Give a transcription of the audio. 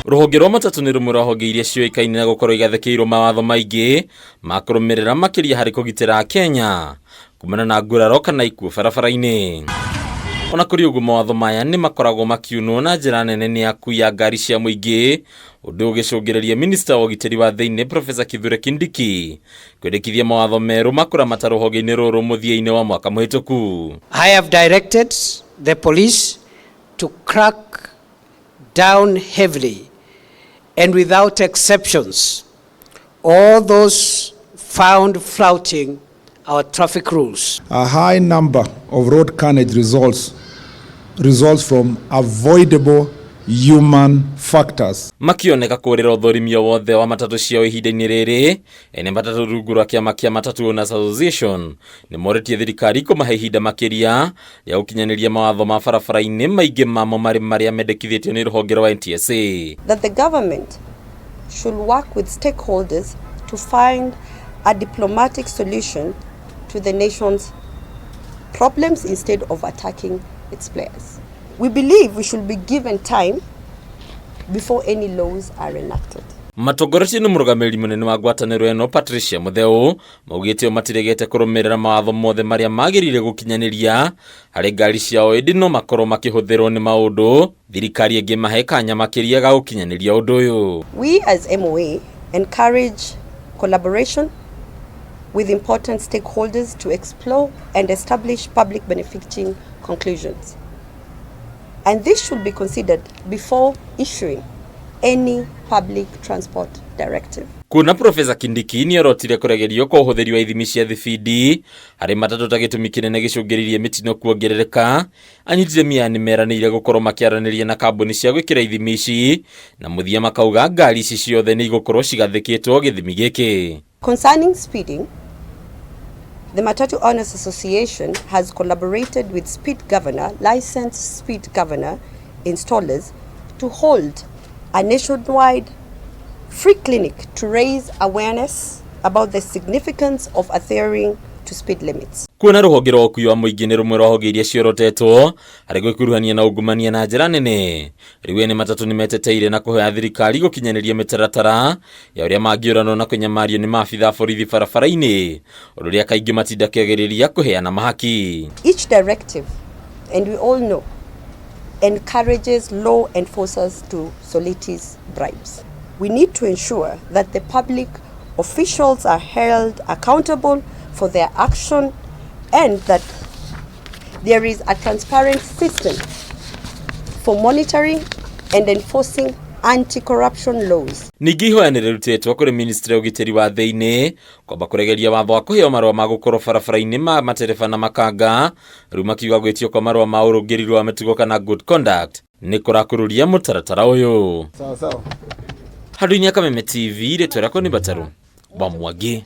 Ruhonge rwa Matatu nĩ rumwe rwa honge iria cioĩkaine na gũkorwo igathĩkĩirwo mawatho maingĩ ma kũrũmĩrĩra makiria harĩ kũgitĩra Kenya kumana na nguraro kana ikuũ barabara-inĩ. Ona kũrĩ ũguo mawatho maya nĩ makoragwo makiunwo na njĩra nene nĩ akui a ngaari cia mũingĩ, ũndũ ũgĩcũngĩrĩria minista wa ũgitĩri wa thĩinĩ Prof Kithure Kindiki kwendekithia mawatho merũ makũramata rũhonge-inĩ rũrũ muthia-ini wa mwaka mũhĩtũku. I have directed the police to crack down heavily and without exceptions all those found flouting our traffic rules. A high number of road carnage results from avoidable human factors. Makioneka kũrĩra ũthũrimio wothe wa matatũ ciao ihinda-inĩ rĩrĩ, ene matatũ rungu rwa kĩama kĩa Matatu Owners Association nĩ morĩtie thirikari kũmahe ihinda makiria ya gũkinyanĩria mawatho ma barabara-inĩ maingĩ mamo marĩa mendekithĩtio nĩ rũhonge rwa NTSA. That the government should work with stakeholders to find a diplomatic solution to the nation's problems instead of attacking its players. We believe we should be given time before any laws are enacted. Matongoreti nĩ mũrũgamĩrĩri mũnene wa ngwatanĩro ĩno Patricia Mutheu maugĩte matiregete kũrũmĩrĩra mawatho mothe marĩa magĩrĩire gũkinyanĩria harĩ ngari ciao ĩndĩ no makorwo makĩhũthĩrwo nĩ maũndũ thirikari ĩngĩmahe kanya makĩria ga gũkinyanĩria ũndũ ũyũ. We as MOA encourage collaboration with important stakeholders to explore and establish public benefiting conclusions. And this should be considered before issuing any public transport directive. Kuna Profesa Kindiki nĩ orotire kũregerio kwa ũhũthĩri wa ithimi cia thibindi harĩ matatũ ta gĩtũmi kĩnene gĩcũngĩrĩirie mĩtino kuongerereka, anyitire mĩani meranĩire gũkorwo makĩaranĩria na kambuni cia gwĩkĩra ithimi ici na mũthia makauga ngari ici ciothe nĩ igũkorwo cigathĩkĩtwo gĩthimi gĩkĩ. Concerning speeding, the Matatu Owners Association has collaborated with licensed speed governor installers to hold a nationwide free clinic to raise awareness about the significance of adhering to speed limits. Kuona rũhonge rwa ũkui wa mũingĩ nĩ rumwe rwa honge iria ciorotetwo harĩ gwĩkuruhania na ungumania na njĩra nene. Rĩu ene matatũ nĩ meteteire na kũhoya thirikari gũkinyanĩria mĩtaratara ya ũrĩa mangĩũranwo na kũnyamario nĩ maabitha borithi barabara-inĩ, ũndũ ũrĩa kaingĩ matindakĩagĩrĩria kũheana mahaki. Each directive, and we all know, encourages law enforcers to solicit bribes. We need to ensure that the public officials are held accountable for their action and that there is a transparent system for monitoring and enforcing anti-corruption laws. Ningĩ ihoya nĩ rĩrutĩtwo kũrĩ ministry ya ũgitĩri wa thĩinĩ kwamba kũregeria watho wa kũheo marũa ma gũkorwo barabara-inĩ ma matereba na makanga, rĩu makiuga gwĩtio kwa marũa ma ũrũngĩrĩru wa mĩtugo kana good conduct nĩ kũrakũrũria mũtaratara ũyũ. Sawa. Handũ-inĩ ya Kameme TV rĩtwa rĩakwa nĩ Bataru wa Mwangi.